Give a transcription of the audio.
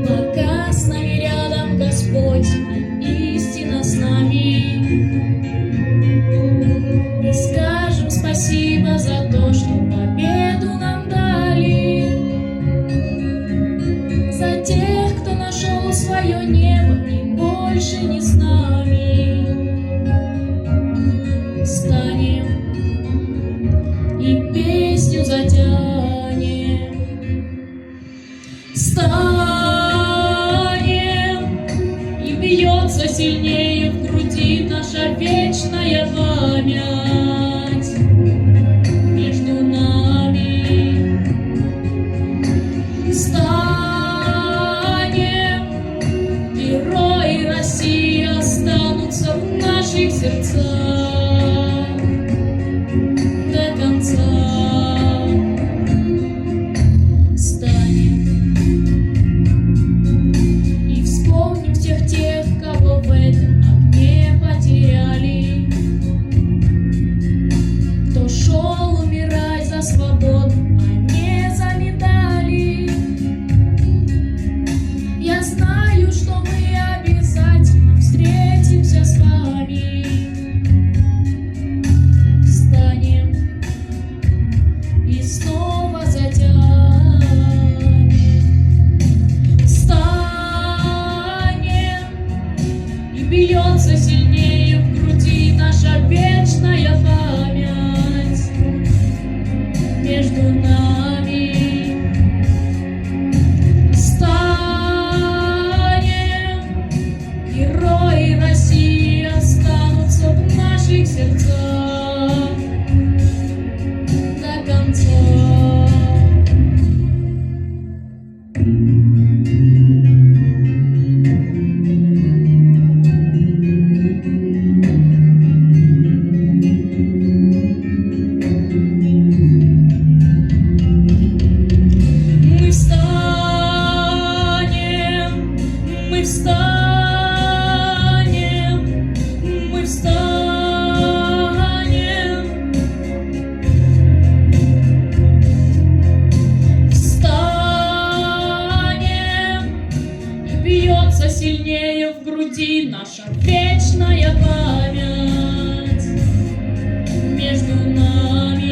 Пока с нами рядом Господь, истина с нами. И скажем спасибо за то, что победу нам дали. За тех, кто нашел свое небо и больше не с нами. Встанем и песню затянем. Встанем, и бьется сильнее в груди наша вечная память между нами. Встанем, герои России останутся в наших сердцах до конца. Свободу, а не за медали. Я знаю, что мы обязательно встретимся с вами. Встанем и снова затянем. Встанем, и бьется сильнее в груди наша вечная память между нами. Встанем, герои России останутся в наших сердцах до конца. Мы встанем, и бьется сильнее в груди наша вечная память между нами.